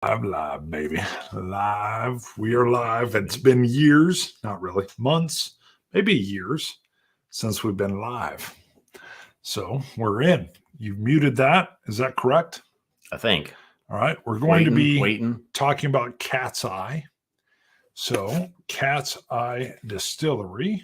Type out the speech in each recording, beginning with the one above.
I'm live, baby. Live. We are live. It's been years, not really, months, maybe years since we've been live. So we're in. You've muted that. Is that correct? I think. All right. We're going to be waiting. talking about Cat's Eye. So, Cat's Eye Distillery.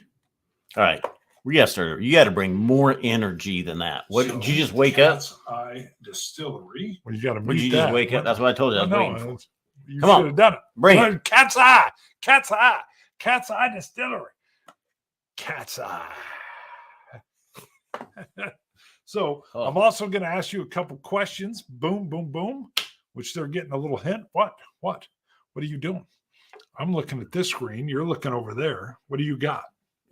All right. We got to start. You got to bring more energy than that. What did you just wake Cat's Eye Distillery. Well, you got to up? Did you just wake up? That's what I told you. I was waiting for. You Come should on. have done it. Bring it. Cat's Eye. Cat's Eye. Cat's Eye Distillery. Cat's Eye. So I'm also going to ask you a couple questions. Boom, boom, boom. Which they're getting a little hint. What are you doing? I'm looking at this screen. You're looking over there. What do you got?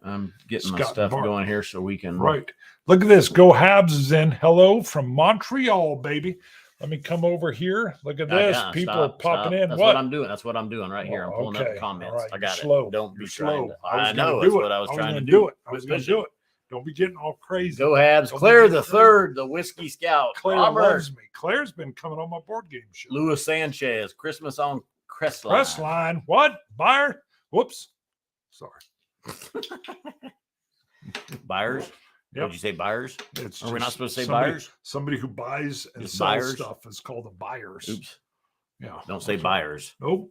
I'm getting my stuff going here so we can. Right. Look at this. Go Habs is in. Hello from Montreal, baby. Let me come over here. Look at this. People are popping in. That's what I'm doing. That's what I'm doing right here. I'm pulling up the comments. Right. I got slow. it. Don't be slow. I know. That's what I was trying to do. I was going to do it. Don't be getting all crazy. Go Habs. Claire the third, the Whiskey Scout. Claire loves me. Claire's been coming on my board game show. Louis Sanchez. Christmas on Crestline. Crestline. What? Buyer? Whoops. Sorry. Buyers? Yep. Did you say buyers? Are we not supposed to say buyers? Somebody who buys and sells stuff is called a buyers. Oops. Yeah. Don't say buyers. Nope.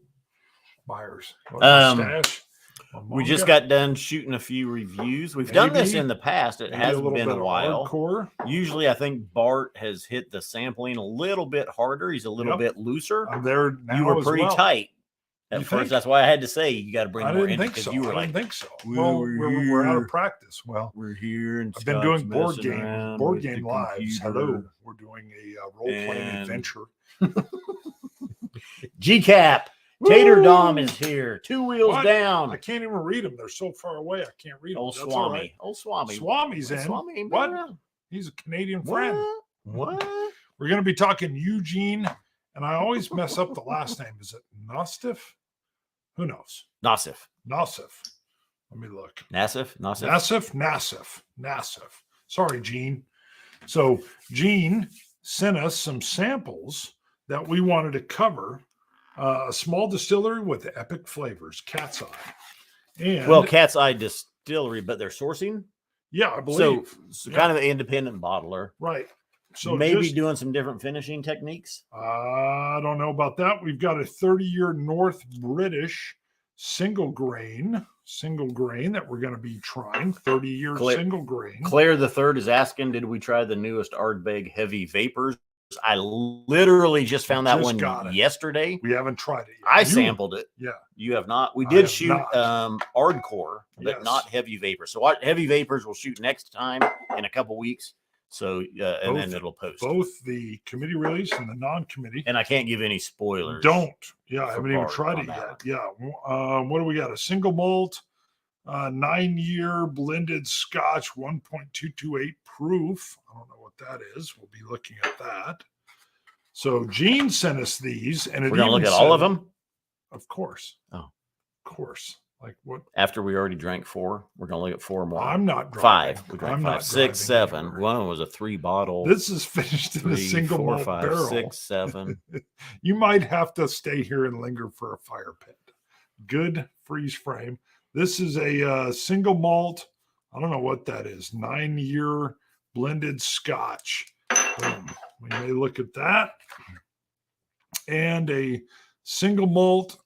Buyers. We just got done shooting a few reviews. We've done this in the past. It hasn't been a while. Hardcore. Usually, I think Bart has hit the sampling a little bit harder. He's a little bit looser. I'm there now. You were pretty tight at first. Think? That's why I had to say you got to bring more in because you were I didn't think so. Well, we're out of practice. Well, we're here, and I've been doing board game lives. Hello, we're doing a role playing adventure. GCAP. Tater Dom is here. 2 wheels down. I can't even read them. They're so far away. I can't read them. Old Swami. Old Swami. Swami's in. Swami what? He's a Canadian friend. What? We're going to be talking Eugene, and I always mess up the last name. Is it Nostif? Who knows? Nassif. Let me look. Nassif. Sorry, Gene. So Gene sent us some samples that we wanted to cover. A small distillery with epic flavors, Cat's Eye. Cat's Eye Distillery, but they're sourcing? Yeah, I believe. So kind of an independent bottler. Right. So maybe doing some different finishing techniques? I don't know about that. We've got a 30-year North British single grain that we're going to be trying. 30-year single grain. Claire the third is asking, did we try the newest Ardbeg Heavy Vapors? I literally just found that one yesterday. We haven't tried it yet. I sampled it. Yeah. You have not. We did shoot Ardcore, but not Heavy Vapors. So what Heavy Vapors we'll shoot next time in a couple weeks. So and then it'll post. Both the committee release and the non-committee. And I can't give any spoilers. Don't. Yeah, I haven't even tried it yet. Yeah. What do we got? A single malt, 9-year blended Scotch, 1.228 proof. I don't know what that is. We'll be looking at that. So Gene sent us these, and we're gonna look at all of them. Of course. Oh, of course. Like what? After we already drank 4, we're gonna look at 4 more. I'm not driving. 5. We drank 5, 6, 7. Anymore. One was a 3-bottle. This is finished in a single 4, malt 5, barrel. 6, 7. You might have to stay here and linger for a fire pit. Good freeze frame. This is a single malt. I don't know what that is. 9-year blended Scotch. We may look at that. And a single malt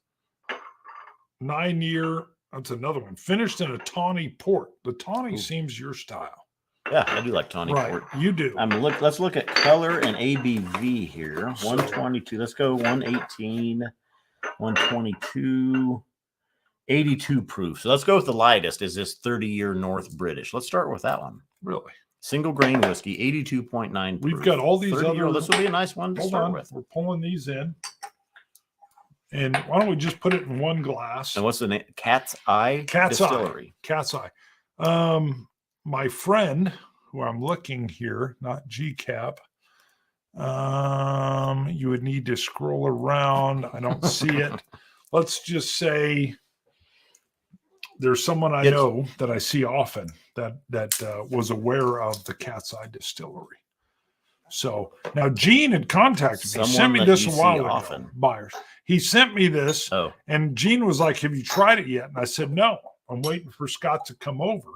9-year. That's another one. Finished in a tawny port. The tawny seems your style. Yeah, I do like tawny port. You do. Let's look at color and ABV here. 122. Let's go 118, 122. 82 proof. So let's go with the lightest. Is this 30-year North British? Let's start with that one. Really? Single grain whiskey, 82.9 proof. We've got all these other. This will be a nice one to start with. We're pulling these in. And why don't we just put it in one glass? And what's the name? Cat's Eye Distillery. Cat's Eye. My friend, who I'm looking here, not GCAP. You would need to scroll around. I don't see it. Let's just say there's someone I know that I see often that was aware of the Cat's Eye Distillery. So now Gene had contacted me, sent me this a while ago. Buyers. He sent me this, and Gene was like, "Have you tried it yet?" And I said, "No, I'm waiting for Scott to come over."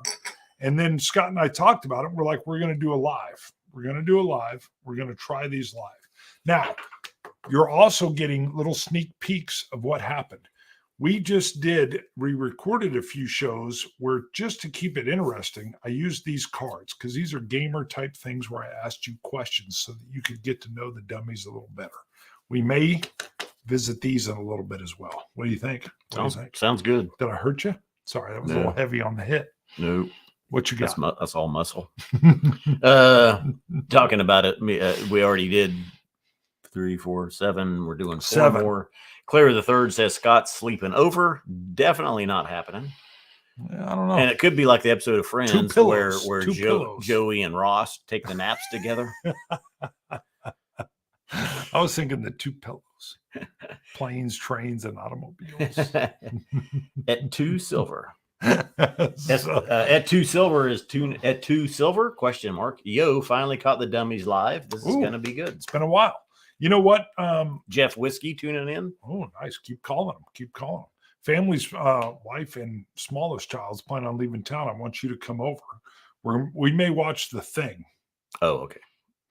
And then Scott and I talked about it. We're like, "We're going to do a live. We're going to do a live. We're going to try these live." Now, you're also getting little sneak peeks of what happened. We recorded a few shows where, just to keep it interesting, I used these cards because these are gamer type things where I asked you questions so that you could get to know the dummies a little better. We may visit these in a little bit as well. What do you think? Sounds good. Did I hurt you? Sorry, that was a little heavy on the hit. No. What you got? That's all muscle. Talking about it, we already did 3, 4, 7. We're doing 4 more. Claire the Third says Scott's sleeping over. Definitely not happening. I don't know. And it could be like the episode of Friends where Joey and Ross take the naps together. I was thinking the 2 pillows. Planes, trains, and automobiles. At 2 silver. At 2 silver is at 2 silver question mark. Yo, finally caught the dummies live. This is gonna be good. It's been a while. You know what? Jeff Whiskey tuning in. Oh, nice. Keep calling him. Family's wife and smallest child's planning on leaving town. I want you to come over. We may watch The Thing. Oh, okay.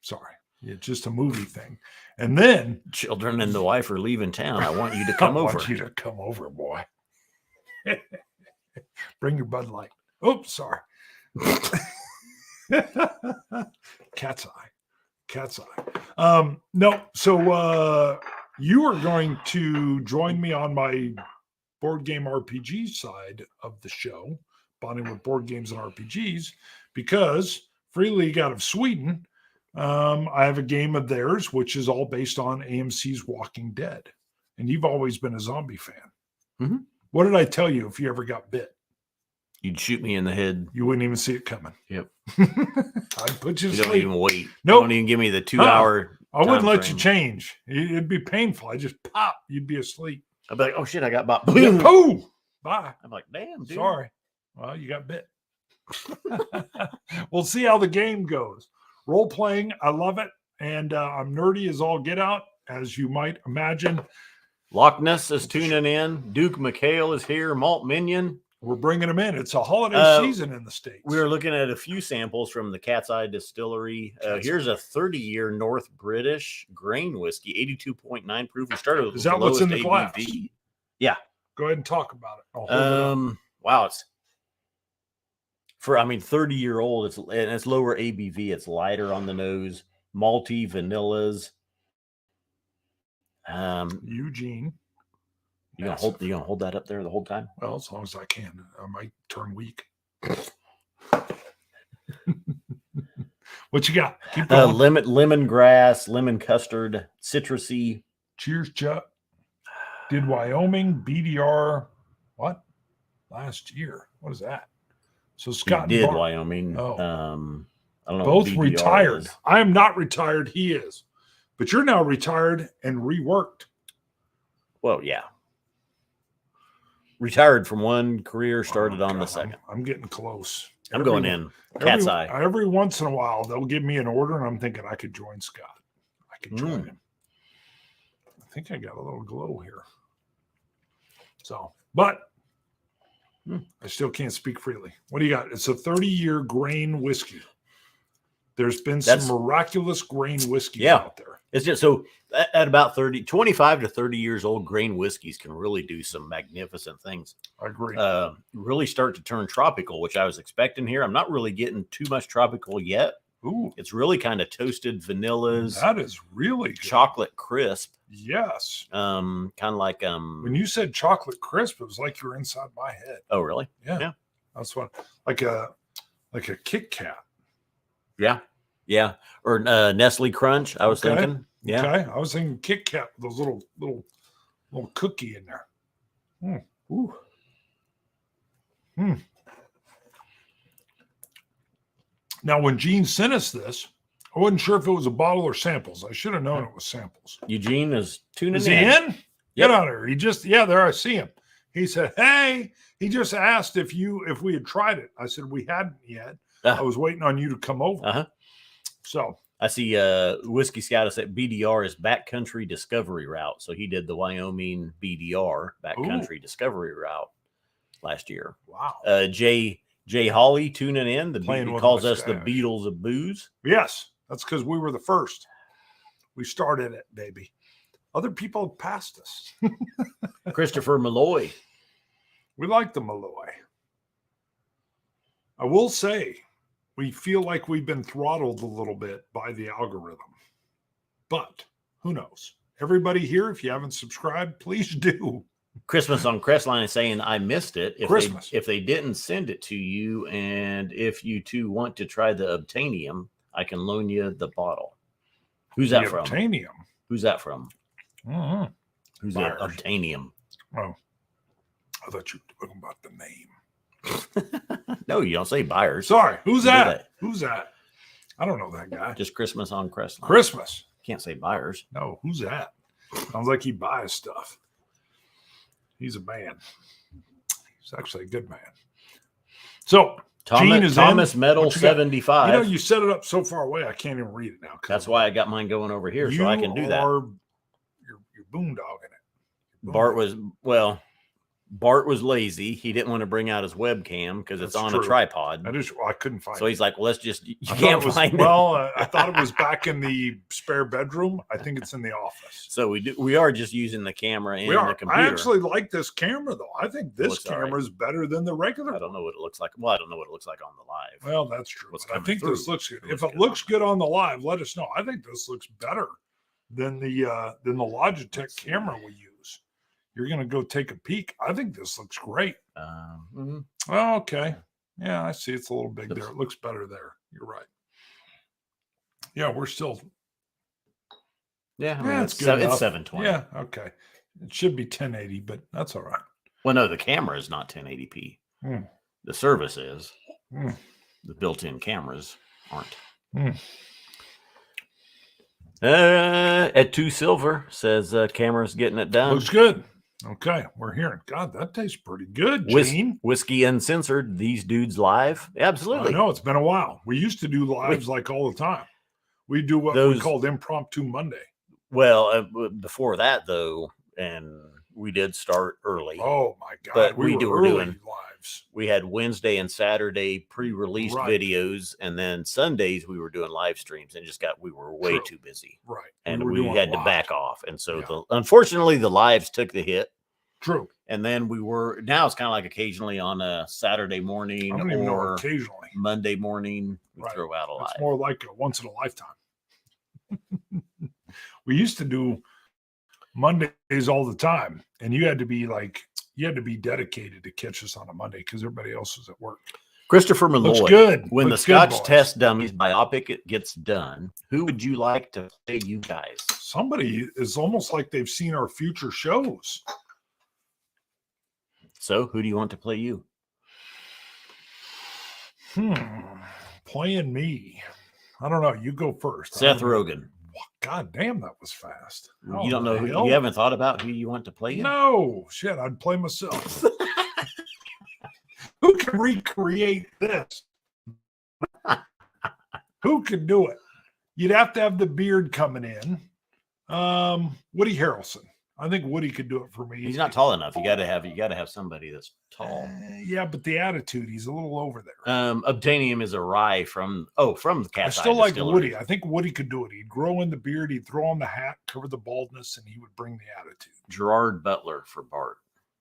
Sorry. It's just a movie thing. And then children and the wife are leaving town. I want you to come over. I want you to come over, boy. Bring your Bud Light. Oops, sorry. Cat's eye. No, so you are going to join me on my board game RPG side of the show, bonding with board games and RPGs, because Free League out of Sweden, I have a game of theirs, which is all based on AMC's Walking Dead. And you've always been a zombie fan. Mm-hmm. What did I tell you if you ever got bit? You'd shoot me in the head. You wouldn't even see it coming. Yep. I'd put you to sleep. Don't even wait. Nope. Don't even give me the 2-hour. I wouldn't let you change. It'd be painful. I just pop. You'd be asleep. I'd be like, oh shit, I got bought. Boom. Bye. I'm like, damn, dude. Sorry. Well, you got bit. We'll see how the game goes. Role playing, I love it. And I'm nerdy as all get out, as you might imagine. Loch Ness is tuning in. Duke McHale is here. Malt Minion. We're bringing them in. It's a holiday season in the States. We're looking at a few samples from the Cat's Eye Distillery. Here's a 30-year North British grain whiskey, 82.9 proof. We started with Is that what's in the glass? Yeah. Go ahead and talk about it. Wow. It's 30-year-old. It's lower ABV. It's lighter on the nose. Malty vanillas. Eugene. You gonna hold that up there the whole time? Well, as long as I can. I might turn weak. What you got? Keep going. Lemongrass, lemon custard, citrusy. Cheers, Chuck. Did Wyoming BDR what? Last year. What is that? So Scott did Wyoming. Oh. I don't know. Both retired. I am not retired. He is. But you're now retired and reworked. Well, yeah. Retired from one career, started on the second. I'm getting close. I'm going in. Cat's eye. Every once in a while, they'll give me an order, and I'm thinking I could join Scott. I could join him. I think I got a little glow here. So, but I still can't speak freely. What do you got? It's a 30-year grain whiskey. There's been some miraculous grain whiskey out there. It's just so at about 25 to 30 years old, grain whiskeys can really do some magnificent things. I agree. Really start to turn tropical, which I was expecting here. I'm not really getting too much tropical yet. Ooh. It's really kind of toasted vanillas. That is really good. Chocolate crisp. Yes. Kind of like when you said chocolate crisp, it was like you were inside my head. Oh, really? Yeah. That's what like a Kit Kat. Yeah. Yeah. Or Nestle Crunch, I was thinking. Yeah. Okay. I was thinking Kit Kat, those little cookie in there. Ooh. Now, when Gene sent us this, I wasn't sure if it was a bottle or samples. I should have known it was samples. Eugene is tuning in. Is he in? Yep. Get out of here. There I see him. He said, hey, he just asked if we had tried it. I said, we hadn't yet. I was waiting on you to come over. Uh-huh. So I see Whiskey Scout said BDR is backcountry discovery route. So he did the Wyoming BDR backcountry discovery route last year. Wow. Jay Hawley tuning in. He calls us the Beatles of booze. Yes, that's because we were the first. We started it, baby. Other people have passed us. Christopher Malloy. We like the Malloy. I will say, we feel like we've been throttled a little bit by the algorithm. But who knows? Everybody here, if you haven't subscribed, please do. Christmas on Crestline is saying, I missed it. If they didn't send it to you, and if you two want to try the Obtainium, I can loan you the bottle. Who's that from? Obtainium. Who's that from? Mm-hmm. Who's that? Obtainium. Oh, I thought you were talking about the name. No, you don't say Byers. Sorry. Who's that? Who's that? I don't know that guy. Just Christmas on Crestline. Christmas. Can't say Byers. No, who's that? Sounds like he buys stuff. He's a man. He's actually a good man. So Thomas Metal 75. You know, you set it up so far away, I can't even read it now. That's why I got mine going over here, so I can do that. You're boondogging it. Bart was lazy. He didn't want to bring out his webcam because it's on a tripod. I couldn't find it. So he's like, well, let's just, you can't find it. Well, I thought it was back in the spare bedroom. I think it's in the office. So we are just using the camera and the computer. I actually like this camera, though. I think this camera is better than the regular. I don't know what it looks like. Well, I don't know what it looks like on the live. Well, that's true. I think this looks good. If it looks good on the live, let us know. I think this looks better than the Logitech camera we use. You're going to go take a peek. I think this looks great. Oh, okay. Yeah, I see. It's a little big there. It looks better there. You're right. Yeah, we're still. Yeah, I mean, it's good. It's 720. Yeah, okay. It should be 1080, but that's all right. Well, no, the camera is not 1080p. The service is. The built-in cameras aren't. At 2 Silver says camera's getting it done. Looks good. Okay, we're hearing. God, that tastes pretty good, Gene. Whiskey Uncensored, these dudes live. Absolutely. I know, it's been a while. We used to do lives like all the time. We do what we called Impromptu Monday. Well, before that, though, and we did start early. Oh, my God. But we were doing lives. We had Wednesday and Saturday pre-released videos, and then Sundays we were doing live streams, and we were way too busy. Right. And we had to back off. And so unfortunately the lives took the hit. True. And then now it's kind of like occasionally on a Saturday morning or occasionally Monday morning we throw out a live. It's more like a once in a lifetime. We used to do Mondays all the time, and you had to be dedicated to catch us on a Monday because everybody else was at work. Christopher Malloy. Looks good. When the Scotch Test Dummies biopic gets done, who would you like to play you guys? Somebody is almost like they've seen our future shows. So who do you want to play you? Playing me. I don't know. You go first. Seth Rogen. God damn, that was fast. You don't know who you haven't thought about who you want to play? No, shit, I'd play myself. Who can recreate this? Who could do it? You'd have to have the beard coming in. Woody Harrelson. I think Woody could do it for me. He's not tall enough. You got to have somebody that's tall. Yeah, but the attitude, he's a little over there. Obtainium is a rye from the Cat's Eye. I still like Woody. I think Woody could do it. He'd grow in the beard, he'd throw on the hat, cover the baldness, and he would bring the attitude. Gerard Butler for Bart.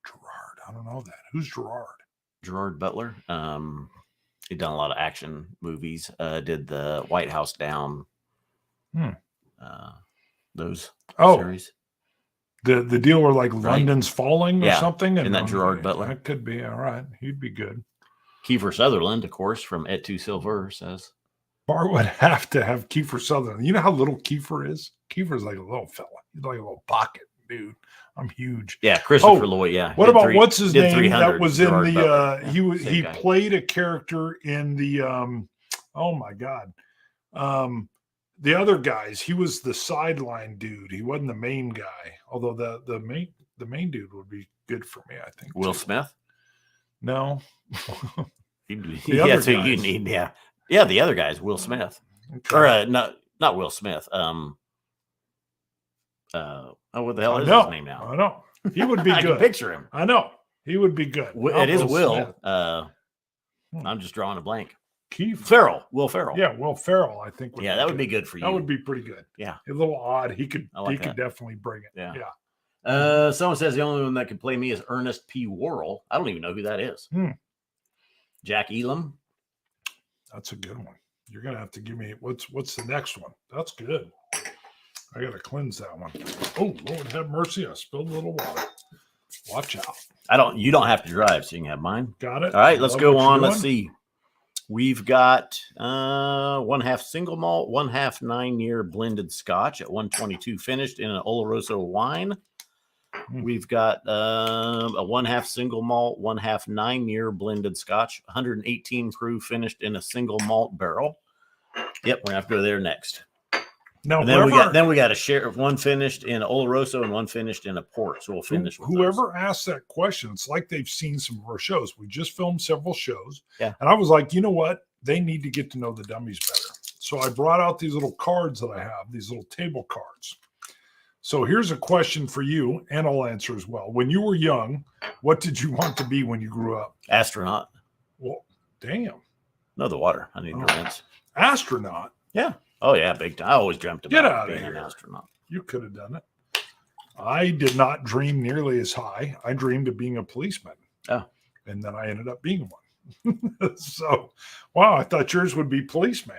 Gerard, I don't know that. Who's Gerard? Gerard Butler. He'd done a lot of action movies. Did the White House Down. Those series. The deal where like London's falling or something. And that Gerard Butler. That could be all right. He'd be good. Kiefer Sutherland, of course, from Et Tu Silver says. Bart would have to have Kiefer Sutherland. You know how little Kiefer is? Kiefer's like a little fella. He's like a little pocket, dude. I'm huge. Yeah, Christopher Lloyd. Yeah. What about what's his name that was in Gerard the he played a character in the oh my God. The other guys, he was the sideline dude. He wasn't the main guy. Although the main dude would be good for me, I think. Will Smith? No. That's who you need. Yeah. Yeah, the other guy's Will Smith. Okay. Or no, not Will Smith. What the hell is his name now? I know. He would be I good. can picture him. I know. He would be good. It is Will. Smith. I'm just drawing a blank. Keith Farrell. Will Ferrell. Yeah, Will Ferrell, I think. That would be good for you. That would be pretty good. Yeah. A little odd. He could that. definitely bring it. Yeah. Someone says the only one that could play me is Ernest P. Worrell. I don't even know who that is. Jack Elam. That's a good one. You're gonna have to give me what's the next one? That's good. I gotta cleanse that one. Oh, Lord have mercy! I spilled a little water. Watch out. You don't have to drive, so you can have mine. Got it. All right, let's go on. Let's see. We've got 1/2 single malt, 1/2 9-year blended Scotch at 122 finished in an Oloroso wine. We've got a 1/2 single malt, 1/2 9-year blended Scotch, 118 proof finished in a single malt barrel. Yep, we're gonna have to go there next. Now, then we got a share of one finished in Oloroso and one finished in a port. So we'll finish. Whoever asked that question, it's like they've seen some of our shows. We just filmed several shows, and I was like, you know what? They need to get to know the dummies better. So I brought out these little cards that I have, these little table cards. So here's a question for you, and I'll answer as well. When you were young, what did you want to be when you grew up? Astronaut. Well, damn. No, the water. I need to rinse. Astronaut. Yeah. Oh yeah, big time. I always dreamt about being an astronaut. You could have done it. I did not dream nearly as high. I dreamed of being a policeman. Oh. And then I ended up being one. So, wow, I thought yours would be policeman.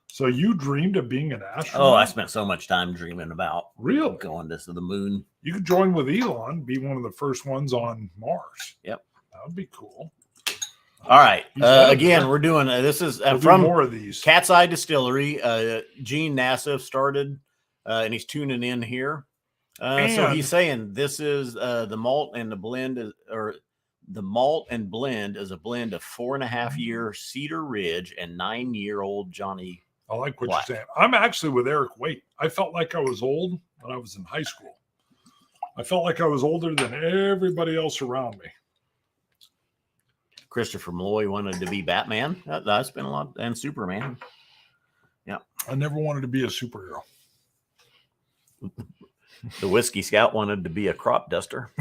So you dreamed of being an astronaut? Oh, I spent so much time dreaming about going to the moon. You could join with Elon, be one of the first ones on Mars. Yep. That would be cool. All right. Again, we're doing this is from more of these. Cat's Eye Distillery. Gene Nassif started, and he's tuning in here. So he's saying this is the malt and the blend the malt and blend is a blend of 4.5-year Cedar Ridge and 9-year-old Johnny. I like what you're saying. I'm actually with Eric Waite. I felt like I was old when I was in high school. I felt like I was older than everybody else around me. Christopher Malloy wanted to be Batman. That's been a lot, and Superman. Yeah. I never wanted to be a superhero. The Whiskey Scout wanted to be a crop duster.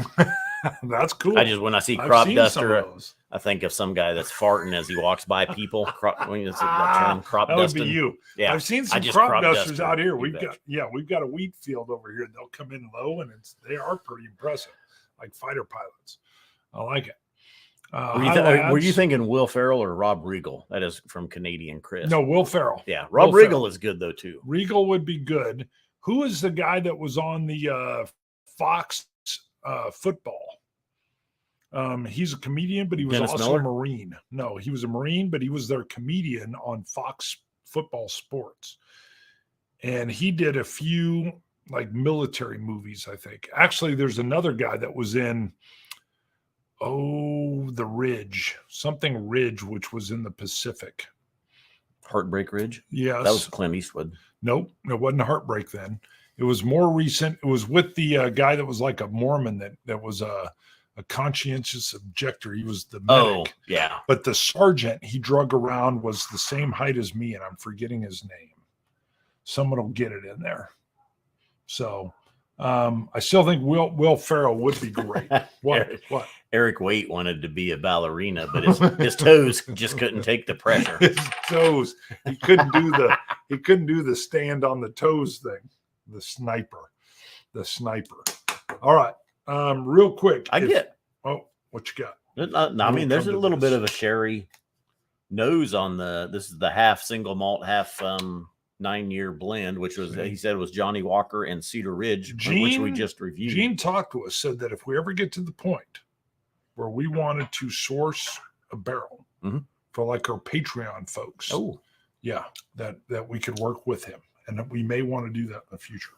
That's cool. When I see crop duster, I think of some guy that's farting as he walks by people. Crop that would be you. Yeah, I've seen some crop dusters out here. We've got a wheat field over here. They'll come in low, and they are pretty impressive, like fighter pilots. I like it. Were you thinking Will Ferrell or Rob Riggle? That is from Canadian Chris. No, Will Ferrell. Yeah, Rob Riggle is good though too. Riggle would be good. Who is the guy that was on the Fox football? He's a comedian, but he was also a Marine. No, he was a Marine, but he was their comedian on Fox Football Sports. And he did a few like military movies, I think. Actually, there's another guy that was in the Ridge, something Ridge, which was in the Pacific. Heartbreak Ridge? Yes. That was Clint Eastwood. Nope, it wasn't Heartbreak then. It was more recent. It was with the guy that was like a Mormon that was a conscientious objector. He was the medic. Oh, yeah. But the sergeant he drug around was the same height as me, and I'm forgetting his name. Someone will get it in there. So I still think Will Ferrell would be great. What? Eric Waite wanted to be a ballerina, but his toes just couldn't take the pressure. His toes. He couldn't do the stand on the toes thing. The sniper. All right. Real quick. What you got? I mean, there's a little bit of a sherry nose on this is the half single malt, half 9-year blend, which was he said was Johnny Walker and Cedar Ridge, which we just reviewed. Gene talked to us, said that if we ever get to the point where we wanted to source a barrel for like our Patreon folks, that we could work with him, and that we may want to do that in the future.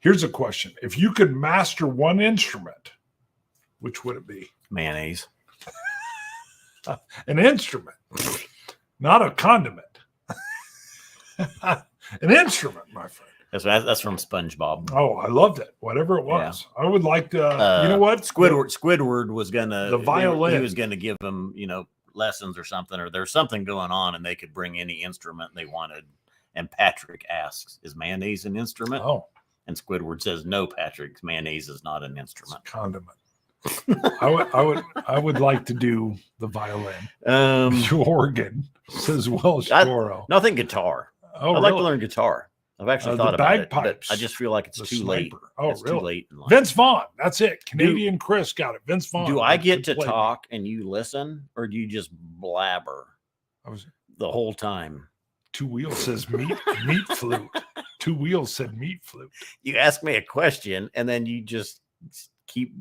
Here's a question: if you could master one instrument, which would it be? Mayonnaise. An instrument, not a condiment. An instrument, my friend. That's from SpongeBob. Oh, I loved it. Whatever it was, I would like to. You know what? Squidward was gonna the violin. He was gonna give them, lessons or something, or there's something going on, and they could bring any instrument they wanted. And Patrick asks, is mayonnaise an instrument? Oh, And Squidward says, no, Patrick, mayonnaise is not an it's a instrument. condiment. I would like to do the violin. Um, The organ, says Welsh I- Toro. Nothing guitar. Oh, I'd like to really? learn guitar. I've actually The thought about it, but bagpipes, I just feel like it's the too late. sniper. Oh, It's really? too late in life. Vince Vaughn. That's it. Canadian Chris got it. Vince Vaughn. Do I get to Play. talk and you listen, or do you just blabber I was the whole time? Two Wheels says meat flute. Two Wheels said meat flute. You ask me a question and then you just keep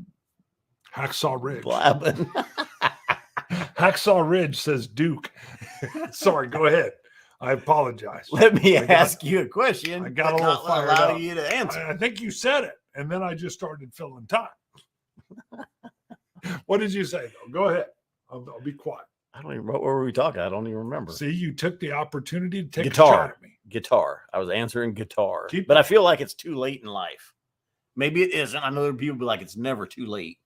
Hacksaw Ridge. blabbing. Hacksaw Ridge says Duke. Sorry, go ahead. I apologize. Let me I got- ask you a question. I got a but little not fired allow up. you to answer. I think you said it, and then I just started filling time. What did you say, though? Go ahead. I'll be quiet. I don't even. What were we talking? I don't even remember. See, you took the opportunity to take Guitar. a shot at me. Guitar. I was answering guitar, Keep but it. I feel like it's too late in life. Maybe it isn't. I know there are people be like, it's never too late.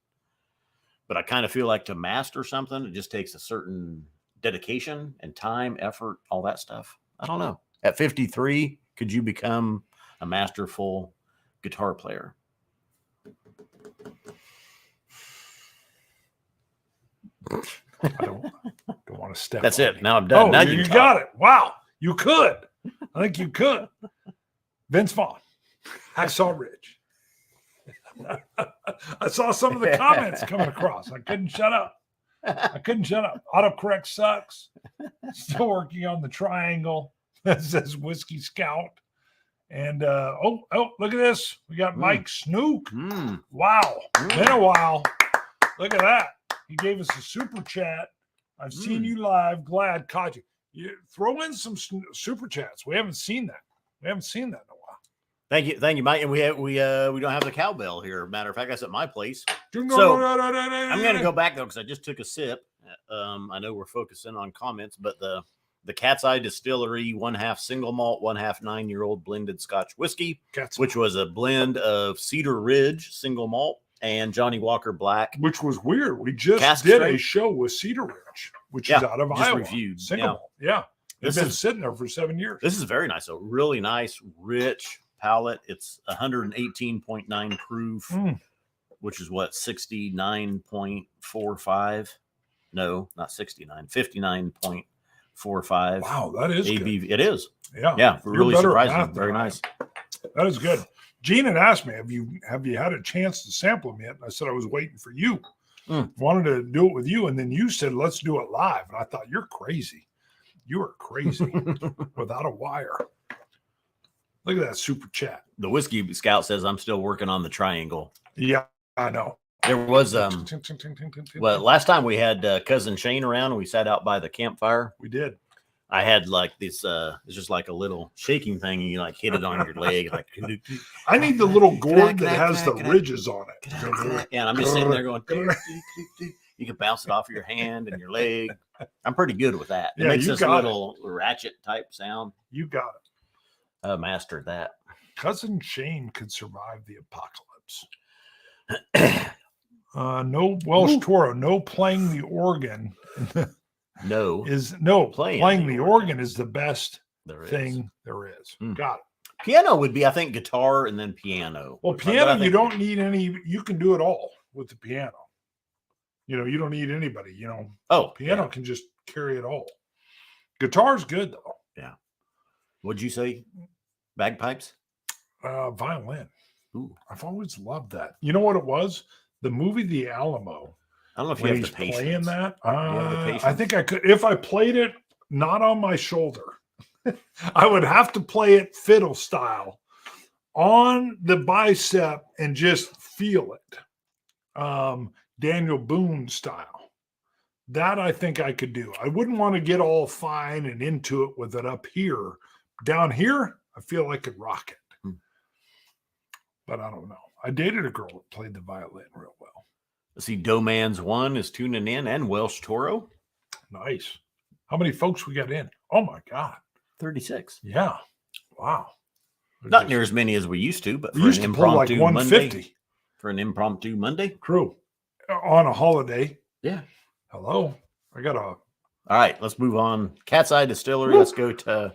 But I kind of feel like to master something, it just takes a certain dedication and time, effort, all that stuff. I don't know. At 53, could you become a masterful guitar player? I don't want to step. That's on it. you. Now I'm done. Oh, now you can got it. Wow, you could. I think you could. Vince Vaughn, Hacksaw Ridge. I saw some of the comments coming across. I couldn't shut up. Autocorrect sucks. Still working on the triangle. That says Whiskey Scout. And oh, look at this. We got Mike Snook. Mm. Wow. Been a while. Look at that. He gave us a super chat. I've seen you live. Glad caught you. You throw in some super chats. We haven't seen that. In a while. Thank you, Mike. And we don't have the cowbell here. Matter of fact, that's at my place. I'm I'm going to go back though because I just took a sip. I know we're focusing on comments, but the Cat's Eye Distillery 1/2 single malt, 1/2 9-year-old blended Scotch whiskey, which was a blend of Cedar Ridge single malt and Johnny Walker Black. Which was weird. We just Cask did strength. a show with Cedar Ridge, which Yeah, is out of just Iowa. reviewed. Single Yeah. malt. Yeah. It's This been is- sitting there for 7 years. This is very nice. So really nice, rich palate. It's 118.9 proof, which is what 69.45. No, not 69. 59.45. Wow, that is good. ABV. It is. Yeah. Yeah, You're really better at surprising. math than Very I am. nice. That is good. Gene had asked me, have you had a chance to sample them yet? And I said I was waiting for you. Wanted to do it with you, and then you said let's do it live. And I thought you're crazy. You are crazy without a wire. Look at that super chat. The Whiskey Scout says I'm still working on the triangle. Yeah, I know. There was well, last time we had cousin Shane around and we sat out by the campfire. We did. I had like this it's just like a little shaking thing, and you like hit it on your leg like I need the little gourd Can I- that has the can I- ridges on it. and I'm just sitting there going you can bounce it off your hand and your leg. I'm pretty good with that. It Yeah, makes you this got little ratchet type sound. You got it. Mastered that. Cousin Shane could survive the apocalypse. No Welsh Toro, no playing the organ No, playing the organ is the best there is. thing there is. Got it. Piano would be, I think, guitar and then piano. Well, But piano, I think- you don't need any, you can do it all with the piano. You don't need anybody, Oh, piano yeah. can just carry it all. Guitar's good though. What'd you say? Bagpipes? Violin. Ooh. I've always loved that. You know what it was? The movie The Alamo. I don't know if you When have he's the patience. playing that, you have the I patience? think I could. If I played it not on my shoulder, I would have to play it fiddle style on the bicep and just feel it. Daniel Boone style. That I think I could do. I wouldn't want to get all fine and into it with it up here. Down here, I feel I could rock it. But I don't know. I dated a girl that played the violin real well. Let's see, Domans 1 is tuning in, and Welsh Toro. Nice. How many folks we got in? Oh my God. 36. Yeah. Wow. Not near as many as we used to, but We for used an to pull like impromptu 150 Monday. For an impromptu Monday. crew on a holiday. Yeah. Hello. I got a All right, let's move on. Cat's Eye Distillery. Woo. Let's go to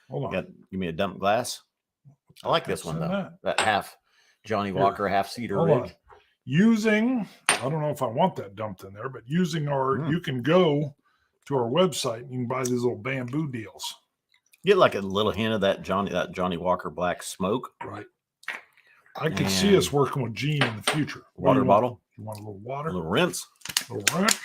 Hold on. Give me a dump glass. I like this one, though. That half Johnny Here. Walker, half Cedar Hold Ridge. on. Using, I don't know if I want that dumped in there, but using you can go to our website and you can buy these little bamboo deals. Get like a little hint of that Johnny Walker black smoke. Right. I could see us working with Gene in the future. Water bottle. You want a little water? A little rinse. A little rinse.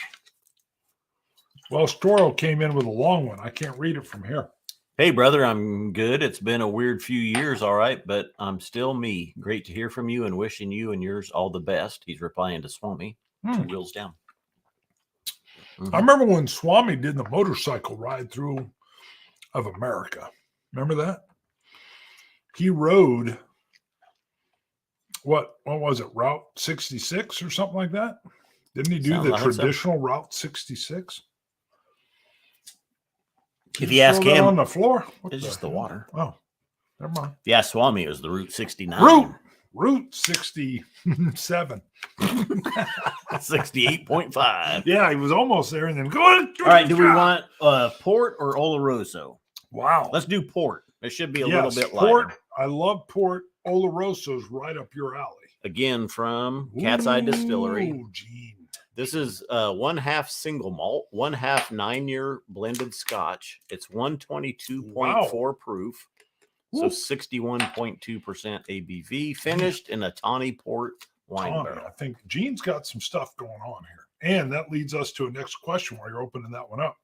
Well, Storo came in with a long one. I can't read it from here. Hey, brother, I'm good. It's been a weird few years, all right, but I'm still me. Great to hear from you and wishing you and yours all the best. He's replying to Swami. 2 wheels down. I remember when Swami did the motorcycle ride through of America. Remember that? He rode, what was it, Route 66 or something like that? Didn't he do the traditional Route 66? If you ask him on the floor, it's just the water. Oh, never mind. Yeah, Swami, it was the Route 69. Route 67. 68.5. Yeah, he was almost there and then go on. All right, do we want port or Oloroso? Wow. Let's do port. It should be a little bit port. lighter. I love port. Oloroso's right up your alley. Again, from Cat's Eye Distillery. Gene. This is 1/2 single malt, 1/2 9-year blended Scotch. It's 122.4 proof, so 61.2% ABV. Finished in a tawny port wine barrel. I think Gene's got some stuff going on here, and that leads us to a next question while you're opening that one up.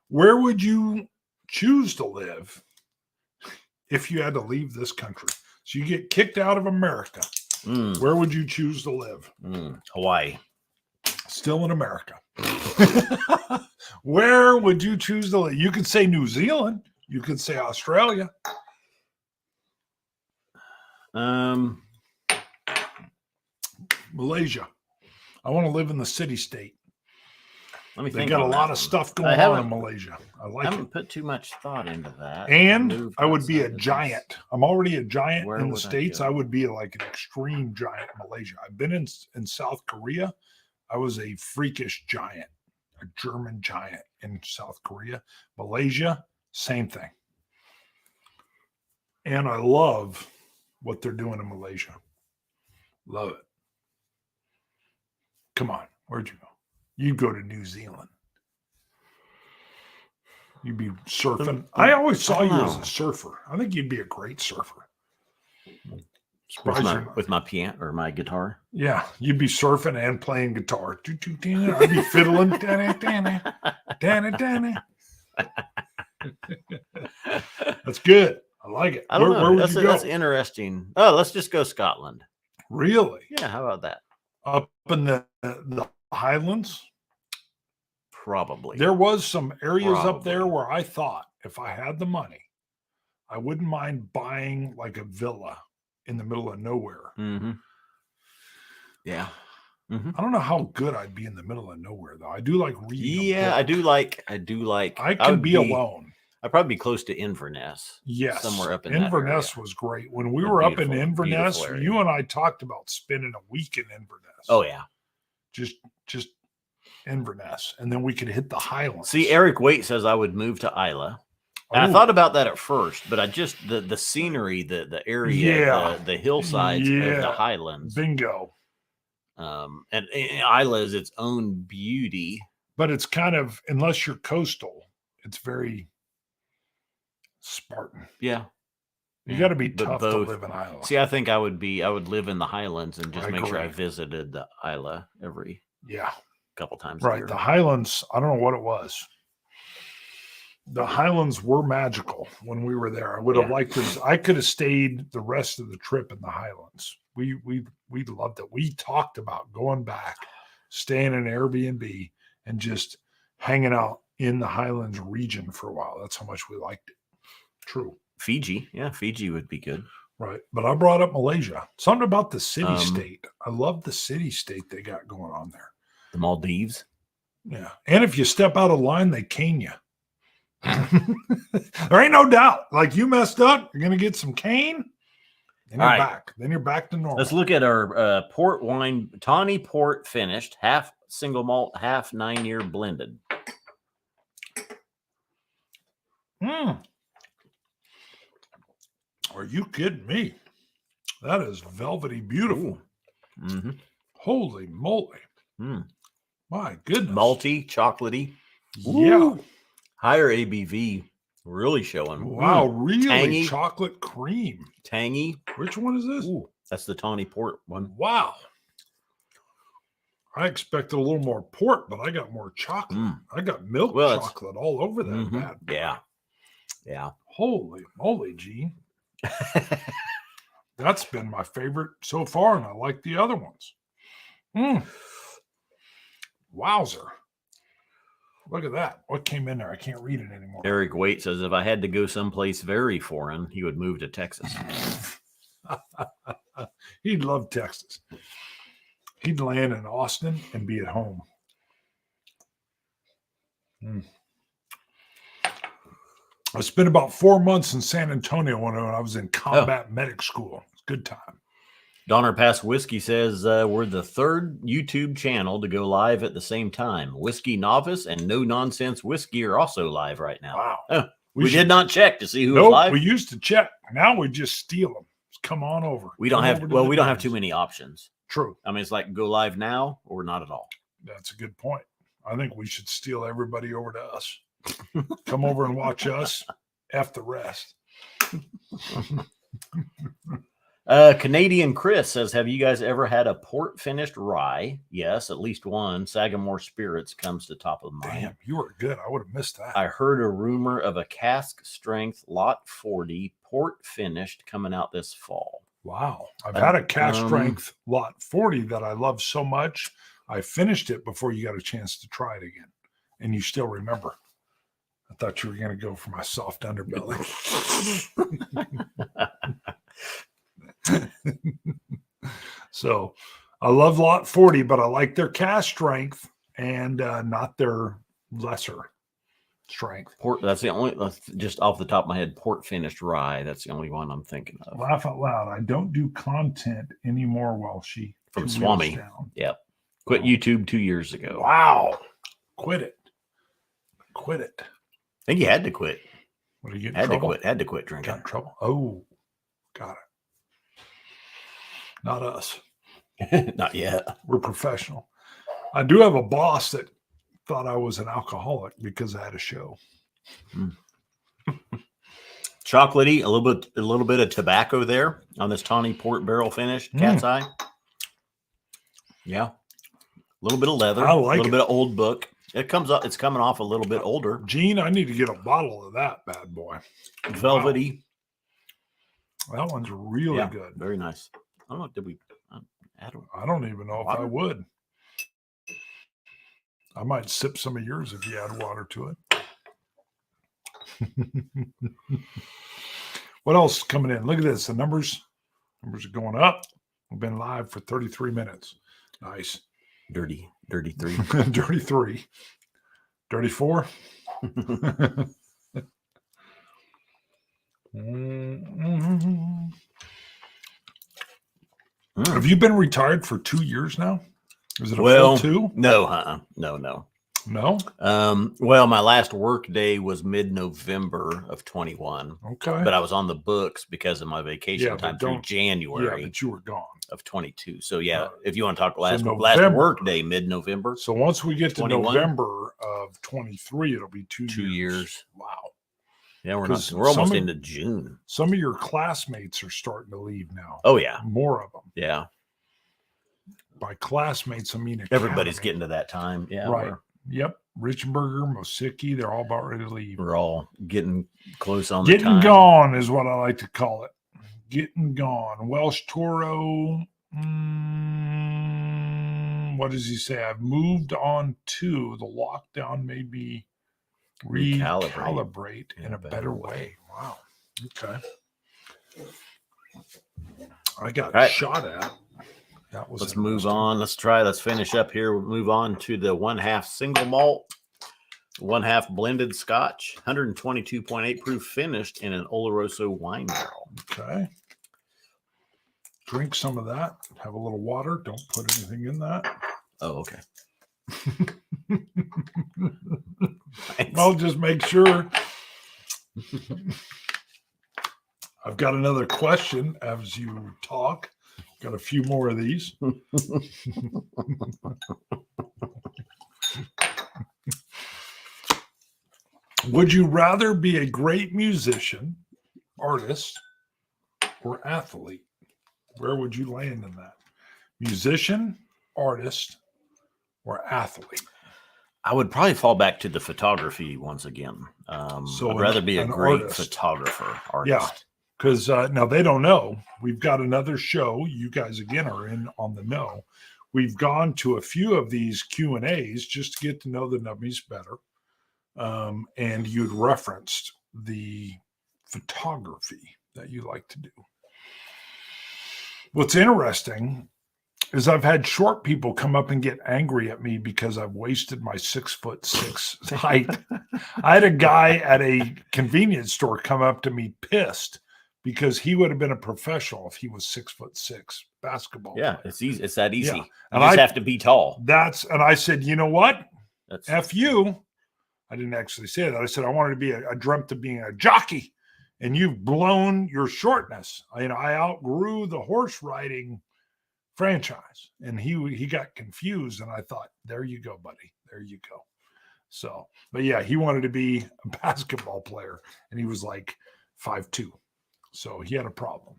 Where would you choose to live if you had to leave this country? So you get kicked out of America. Where would you choose to live? Hawaii. Still in America. Where would you choose to live? You could say New Zealand. You could say Australia. Malaysia. I want to live in the city state. They got a lot of stuff going on in Malaysia. I haven't put too much thought into that. And I would be a giant. I'm already a giant in the States. I would be like an extreme giant in Malaysia. I've been in South Korea. I was a freakish giant, a German giant in South Korea. Malaysia, same thing. And I love what they're doing in Malaysia. Love it. Come on, where'd you go? You'd go to New Zealand. You'd be surfing. I always saw you as a surfer. I think you'd be a great surfer. With my piano or my guitar. Yeah, you'd be surfing and playing guitar. I'd be fiddling. That's good. I like it. I don't know. Where would you go? That's interesting. Oh, let's just go Scotland. Really? Yeah. How about that? Up in the Highlands? Probably. There was some areas up there where I thought if I had the money, I wouldn't mind buying like a villa in the middle of nowhere. Yeah. I don't know how good I'd be in the middle of nowhere though. I do like reading. Yeah, I do like. I can be alone. I'd probably be close to Inverness. Yes, somewhere up in Inverness that area. Was great. When we were up in Inverness, you and I talked about spending a week in Inverness. Oh yeah, just Inverness, and then we could hit the Highlands. See, Eric Waite says I would move to Isla. And I thought about that at first, but I just the scenery, the area, the hillsides of the Highlands. Bingo. And Isla is its own beauty. But it's kind of, unless you're coastal, it's very Spartan. Yeah. You got to be tough to live in Isla. See, I think I would live in the Highlands and just make sure I visited the Isla every couple times a year. The Highlands, I don't know what it was. The Highlands were magical when we were there. I would have liked to. I could have stayed the rest of the trip in the Highlands. We loved it. We talked about going back, staying in an Airbnb, and just hanging out in the Highlands region for a while. That's how much we liked it. True. Fiji, Fiji would be good. Right, but I brought up Malaysia. Something about the city state. I love the city state they got going on there. The Maldives. Yeah, and if you step out of line, they cane you. There ain't no doubt. Like you messed up, you're gonna get some cane. Then you're back. Then you're back to normal. Let's look at our port wine, tawny port finished, half single malt, half 9-year blended. Are you kidding me? That is velvety beautiful. Mm-hmm. Holy moly. My goodness. Malty, chocolatey. Yeah. Ooh. Higher ABV. Really showing. Wow, really? Tangy. Chocolate cream. Tangy. Which one is this? Ooh, that's the Tawny Port one. Wow. I expected a little more port, but I got more chocolate. I got milk chocolate all over that bad boy. Yeah. Yeah. Holy moly, Gene. That's been my favorite so far, and I like the other ones. Wowzer. Look at that. What came in there? I can't read it anymore. Eric Waite says, if I had to go someplace very foreign, he would move to Texas. He'd love Texas. He'd land in Austin and be at home. I spent about 4 months in San Antonio when I was in combat medic school. It's a good time. Donner Pass Whiskey says, we're the third YouTube channel to go live at the same time. Whiskey Novice and No Nonsense Whiskey are also live right now. Wow. Oh, we did not check to see who was live. We used to check. Now we just steal them. Come on over. We don't have too many options. True. I mean, it's like go live now or not at all. That's a good point. I think we should steal everybody over to us. Come over and watch us. F the rest. Canadian Chris says, have you guys ever had a port finished rye? Yes, at least one. Sagamore Spirits comes to top of mind. Damn, you were good. I would have missed that. I heard a rumor of a cask strength lot 40 port finished coming out this fall. Wow. I've had a cask strength lot 40 that I love so much. I finished it before you got a chance to try it again. And you still remember. I thought you were going to go for my soft underbelly. So I love lot 40, but I like their cask strength and not their lesser strength. Port, that's the only, just off the top of my head, port finished rye. That's the only one I'm thinking of. Laugh out loud. I don't do content anymore, Welshie. From Swami. Yep. Quit YouTube 2 years ago. Wow. Quit it. Quit it. I think you had to quit. What are you getting? Had to quit drinking. Got in trouble. Oh, got it. Not us. Not yet. We're professional. I do have a boss that thought I was an alcoholic because I had a show. Chocolatey, a little bit of tobacco there on this Tawny Port barrel finish. Cat's eye. Yeah. A little bit of leather. I like a little bit of old book. It comes up. It's coming off a little bit older. Gene, I need to get a bottle of that bad boy. Velvety. Wow. That one's really good. Very nice. I don't know. Did we? I don't even know if I would. I might sip some of yours if you add water to it. What else is coming in? Look at this. The numbers are going up. We've been live for 33 minutes. Nice. Dirty 3. Dirty 3. Dirty 4. Have you been retired for 2 years now? Is it a full 2? No, No. Well, my last work day was mid-November of 21. Okay. But I was on the books because of my vacation time through January. Yeah, but you were gone. Of 22. So if you want to talk last work day, mid-November. So once we get to 21? November of 23, it'll be 2 years. Wow. Yeah, we're almost into June. Some of your classmates are starting to leave now. Oh yeah. More of them. Yeah. By classmates, I mean everybody's getting to that time. Yeah. Right. Yep. Richenberger, Mosicki, they're all about ready to leave. We're all getting close on the time. Getting gone is what I like to call it. Getting gone. Welsh Toro. What does he say? I've moved on to the lockdown made me recalibrate in a better way. Wow. Okay. I got shot at. That was Let's move on. Let's finish up here. We'll move on to the 1/2 single malt, 1/2 blended Scotch, 122.8 proof, finished in an Oloroso wine barrel. Okay. Drink some of that. Have a little water. Don't put anything in that. Oh, okay. I'll just make sure. I've got another question as you talk. Got a few more of these. Would you rather be a great musician, artist, or athlete? Where would you land in that? Musician, artist, or athlete? I would probably fall back to the photography once again. So I'd rather be a an great artist. photographer, Yeah. artist. Because now they don't know. We've got another show. You guys again are in on the know. We've gone to a few of these Q&As just to get to know the nummies better. And you'd referenced the photography that you like to do. What's interesting is I've had short people come up and get angry at me because I've wasted my 6'6" height. I had a guy at a convenience store come up to me pissed because he would have been a professional if he was 6'6" basketball. Yeah, player. it's easy. It's that easy. Yeah. You And just I- have to be tall. And I said, you know what? That's F you. I didn't actually say that. I said I wanted to be I dreamt of being a jockey, and you've blown your shortness. I outgrew the horse riding franchise, and he got confused, and I thought, there you go, buddy. There you go. So, but yeah, he wanted to be a basketball player, and he was like 5'2". So he had a problem.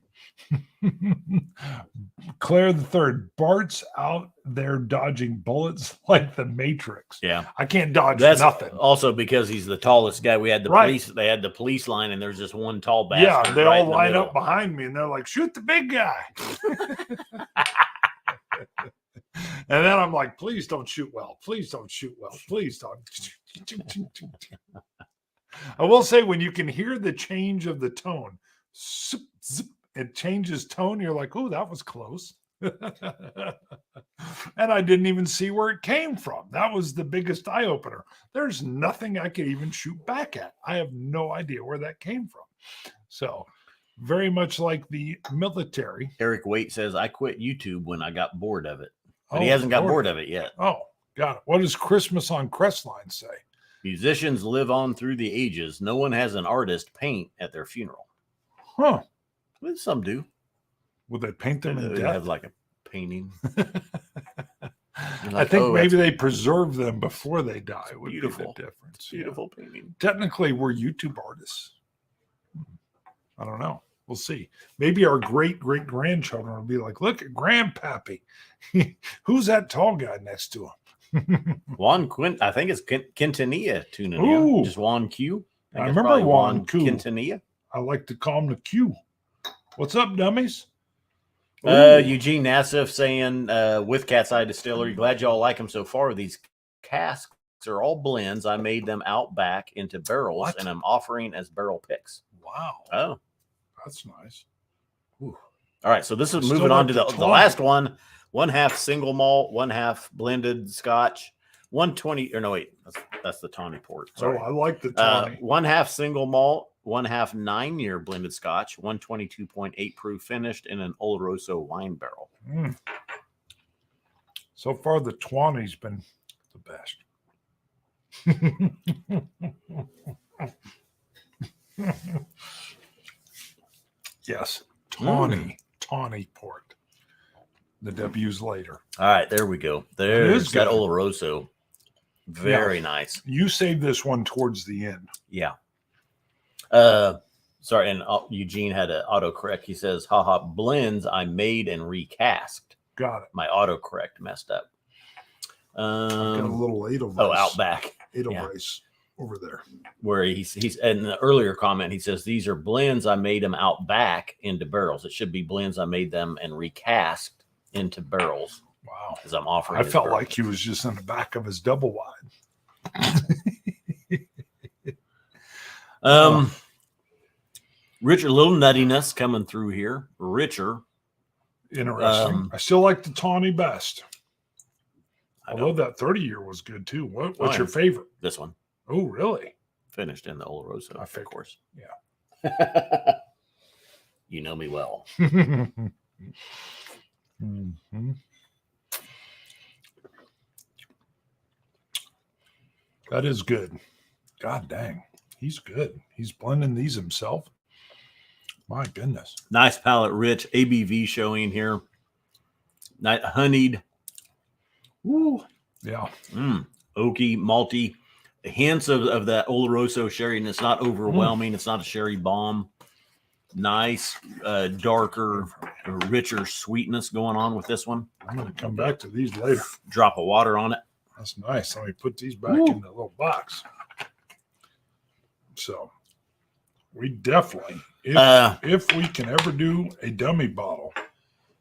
Claire the Third, Bart's out there dodging bullets like the Matrix. yeah. I can't dodge That's nothing. also because he's the tallest guy. We had the Right. police. They had the police line, and there's just one tall bastard. Yeah, they right all in the line middle. up behind me, and they're like, "Shoot the big guy." And then I'm like, "Please don't shoot well. Please don't shoot well. Please don't." I will say, when you can hear the change of the tone, zip, zip, it changes tone. You're like, "Oh, that was close." And I didn't even see where it came from. That was the biggest eye opener. There's nothing I could even shoot back at. I have no idea where that came from. So, very much like the military. Eric Waite says, I quit YouTube when I got bored of it. But he hasn't got Lord. bored of it yet. Oh, got it. What does Christmas on Crestline say? Musicians live on through the ages. No one has an artist paint at their funeral. Huh. Well, some do. Would they paint them in They death? have like a painting. I Like, think oh, maybe they preserve them before they die. Would beautiful. be the difference. Beautiful painting. Technically, we're YouTube artists. I don't know. We'll see. Maybe our great grandchildren will be like, "Look at Grandpappy. Who's that tall guy next to him?" Juan Quint, I think it's Quintanilla tuning Ooh. in. Just Juan Q. I it's remember probably Juan Q. Quintanilla. I like to call him the Q. What's up, dummies? Ooh. Eugene Nassif saying, with Cat's Eye Distillery, glad y'all like them so far. These casks are all blends. I made them out back into barrels, What? and I'm offering as barrel picks. Wow, Oh, that's nice. all right. So this is Still moving on like to the the last one. 1/2 single malt, 1/2 blended Scotch, 120. Or no, wait, that's the Tawny Port. Sorry. Oh, I like the Tawny. 1/2 single malt, 1/2 9-year blended Scotch, 122.8 proof, finished in an Oloroso wine barrel. So far, the Tawny's been the best. Yes, Tawny Port. The W's later. All right, there we go. There's that good. Oloroso. Very nice. You saved this one towards the end. Yeah. Sorry, and Eugene had an autocorrect. He says, haha, blends I made and recast. Got it. My autocorrect messed up. Got a little Edelweiss. Oh, Outback. Edelweiss over there. Where he's in the earlier comment, he says, these are blends I made them out back into barrels. It should be blends I made them and recast into barrels. Wow. As I'm offering. I felt like he was just in the back of his double wide. Richard, little nuttiness coming through here. Richer. Interesting. I still like the Tawny best. Although that 30-year was good too. What's your favorite? This one. Oh, really? Finished in the Oloroso, I of figured. course. Yeah. You know me well. Mm-hmm. That is good. God dang. He's good. He's blending these himself. My goodness. Nice palate rich ABV showing here. Honeyed. Woo. Yeah. Oaky, malty. Hints of that Oloroso sherry, and it's not overwhelming. It's not a sherry bomb. Nice, darker, richer sweetness going on with this one. I'm going to come back to these later. Drop of water on it. That's nice. Let me put these back in the little box. So we definitely, if we can ever do a dummy bottle.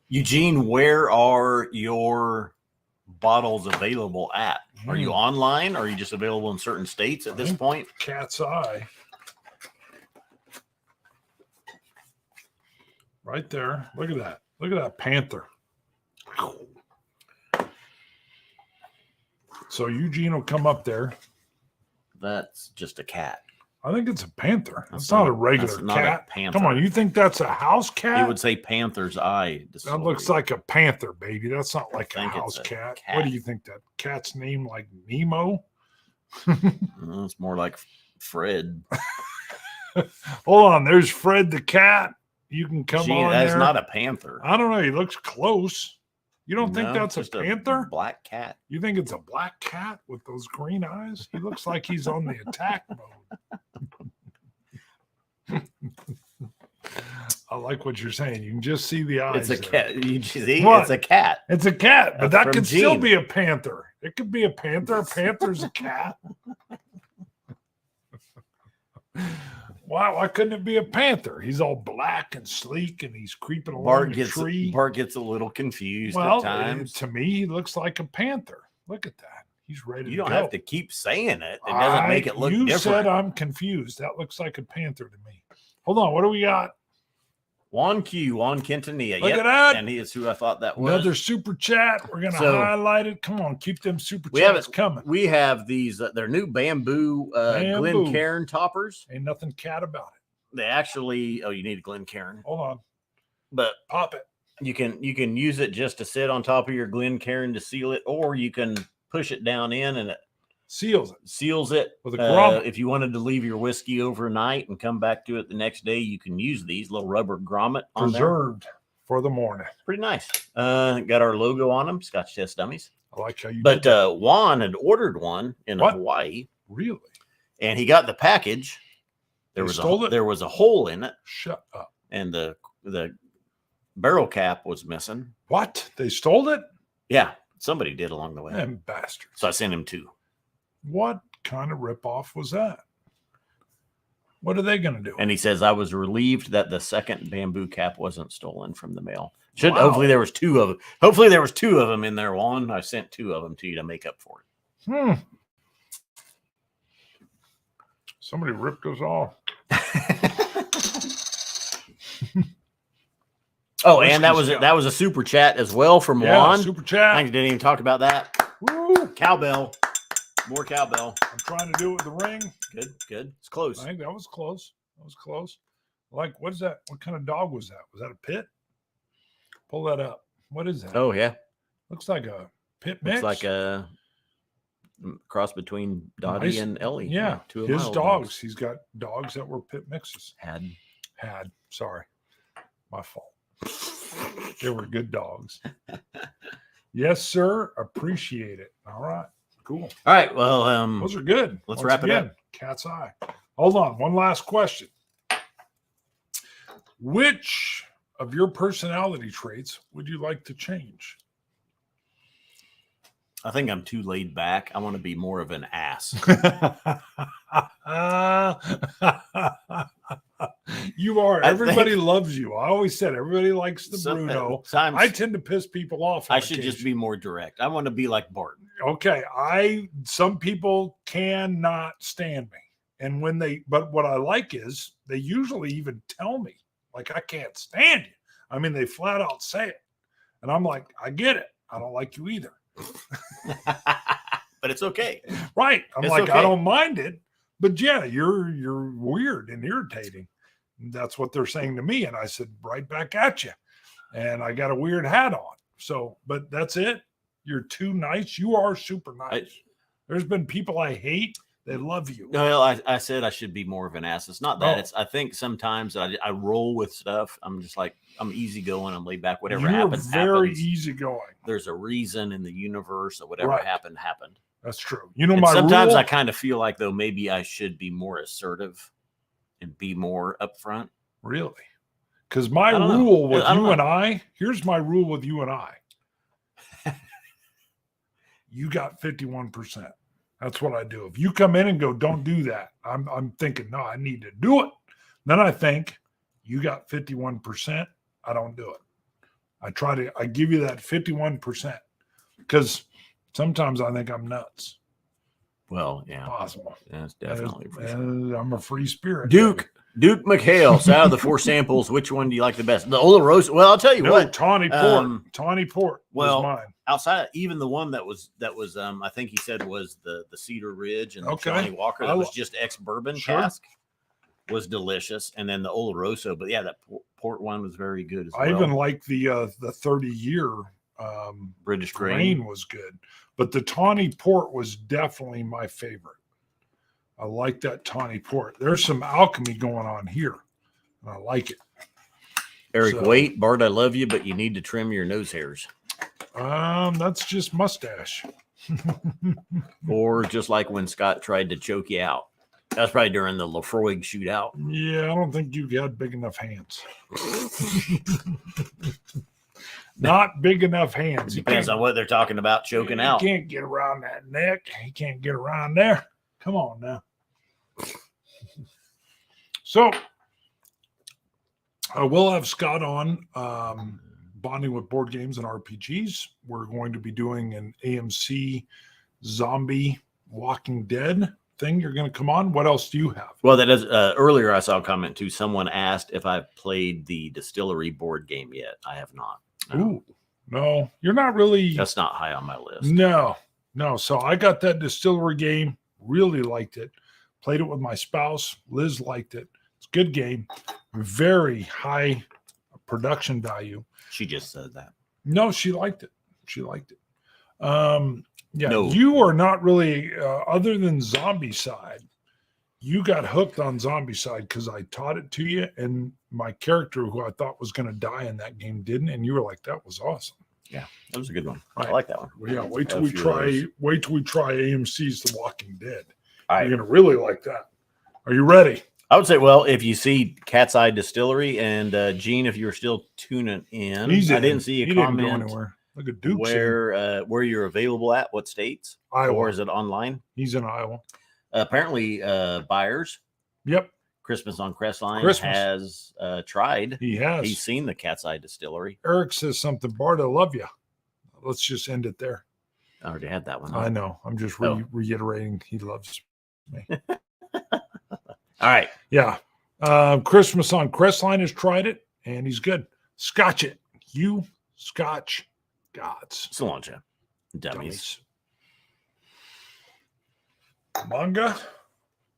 Eugene, where are your bottles available at? Are you online? Or are you just available in certain states at this point? Cat's Eye. Right there. Look at that. Look at that panther. So Eugene will come up there. That's just a cat. I think it's a panther. It's not a regular cat. Come on, you think that's a house cat? It would say Panther's Eye. That looks like a panther, baby. That's not like a house cat. What do you think? That cat's name like Nemo? It's more like Fred. Hold on. There's Fred the cat. You can come on that's there. not a panther. I don't know. He looks close. You don't think that's a panther? Black cat. You think it's a black cat with those green eyes? He looks like he's on the attack mode. I like what you're saying. You can just see the eyes. It's a cat. You see? It's a cat. It's a cat, but that could still be a panther. It could be a panther. A panther's a cat. Why couldn't it be a panther? He's all black and sleek, and he's creeping along the tree. Bart gets a little confused at times. To me, he looks like a panther. Look at that. He's ready to go. You don't have to keep saying it. It doesn't make it look different. You said I'm confused. That looks like a panther to me. Hold on. What do we got? Juan Quintanilla. Look at that. And he is who I thought that was. Another super chat. We're going to highlight it. Come on. Keep them super chats coming. We have these, they're new bamboo Glencairn toppers. Ain't nothing cat about it. They actually, you need a Glencairn. Hold on. But pop it. You can use it just to sit on top of your Glencairn to seal it, or you can push it down in and it seals it with a grommet. If you wanted to leave your whiskey overnight and come back to it the next day, you can use these little rubber grommet on preserved for the morning. Pretty nice. Got our logo on them, Scotch Test Dummies. I like how you did that. Juan had ordered one in Hawaii. Really? And he got the package. There was a hole in it. Shut up. And the barrel cap was missing. What? They stole it? Yeah, somebody did along the way. Them bastards. So I sent him 2. What kind of ripoff was that? What are they going to do? And he says, I was relieved that the second bamboo cap wasn't stolen from the mail. Hopefully there was 2 of them. Hopefully there was 2 of them in there, Juan. I sent 2 of them to you to make up for it. Somebody ripped us off. Oh, and that was a super chat as well from Juan. Super chat. I didn't even talk about that. Woo. Cowbell. More cowbell. I'm trying to do it with the ring. Good. It's close. I think that was close. Like, what is that? What kind of dog was that? Was that a pit? Pull that up. What is that? Oh, yeah. Looks like a pit mix. Looks like a cross between Dottie and Ellie. Yeah. 2 of his dogs. He's got dogs that were pit mixes. Had. Sorry. My fault. They were good dogs. Yes, sir. Appreciate it. All right. Cool. All right. Well, those are good. Let's wrap it up. Cat's Eye. Hold on. One last question. Which of your personality traits would you like to change? I think I'm too laid back. I want to be more of an ass. You are. Everybody loves you. I always said everybody likes the Bruno. I tend to piss people off. I should just be more direct. I want to be like Barton. Okay. Some people cannot stand me. And but what I like is they usually even tell me, like, I can't stand you. I mean, they flat out say it. And I'm like, I get it. I don't like you either. But it's okay. Right. I'm like, okay. I don't mind it. But yeah, you're weird and irritating. And that's what they're saying to me. And I said, right back at you. And I got a weird hat on. So, but that's it. You're too nice. You are super nice. There's been people I hate. They love you. No, I said I should be more of an ass. It's not that. Oh. It's I think sometimes I roll with stuff. I'm just like I'm easygoing. I'm laid back. Whatever You're happens, very happens. easygoing. There's a reason in the universe that whatever Right. happened. That's true. You know, And my sometimes rule, I kind of feel like though maybe I should be more assertive and be more upfront. really, because my I don't know. rule with I don't you and know. I, here's my rule with you and I. You got 51%. That's what I do. If you come in and go, don't do that, I'm thinking, no, I need to do it. Then I think you got 51%. I don't do it. I give you that 51% because sometimes I think I'm nuts. Well, yeah, Possible. that's definitely for sure. And I'm a free spirit. Duke McHale. So out of the 4 samples, which one do you like the best? The Oloroso. Well, I'll tell you No, what. Tawny Port. Tawny Port well, was mine. Outside, even the one that was I think he said was the Cedar Ridge and the Okay. Johnny Walker that was just ex-bourbon Sure. cask was delicious, and then the Oloroso. But yeah, that port one was very good as well. I even like the 30-year British grain was good, but the Tawny Port was definitely my favorite. I like that Tawny Port. There's some alchemy going on here, and I like it. Eric, So- wait, Bart, I love you, but you need to trim your nose hairs. That's just mustache. Or just like when Scott tried to choke you out. That's probably during the Lafroig shootout. Yeah, I don't think you got big enough hands. Not big enough hands. Depends on what they're talking about choking out. He can't get around that neck. He can't get around there. Come on now. So we'll have Scott on bonding with board games and RPGs. We're going to be doing an AMC zombie Walking Dead thing. You're going to come on. What else do you have? Well, that is earlier. I saw a comment too. Someone asked if I've played the Distillery board game yet. I have not. No. Ooh, no, you're not really. That's not high on my list. No. So I got that Distillery game. Really liked it. Played it with my spouse. Liz liked it. It's a good game. Very high production value. She just said that. No, she liked it. Yeah, No. You are not really, other than Zombie Side, you got hooked on Zombie Side because I taught it to you, and my character, who I thought was going to die in that game, didn't, and you were like, "That was awesome." Yeah, that was a good one. Right. I like that one. Well, yeah, wait till A we few of try. those. Wait till we try AMC's The Walking Dead. All right. You're going to really like that. Are you ready? I would say, well, if you see Cat's Eye Distillery and Gene, if you're still tuning in, I didn't see a He didn't go comment anywhere. Look at Duke. where you're available at, what states, Iowa. or is it online? He's in Iowa. Apparently, Byers, Yep, Christmas on Crestline, Christmas. has tried. he has. He's seen the Cat's Eye Distillery. Eric says something. Bart, I love you. Let's just end it there. I already had that one. I know. I'm just reiterating. He loves me. All right. Yeah. Christmas on Crestline has tried it, and he's good. Scotch It. You Scotch gods. So long, Jeff. Dummies. Manga.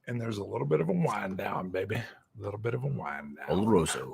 And there's a little bit of a wind down, baby. A little bit of a wind down. Oloroso.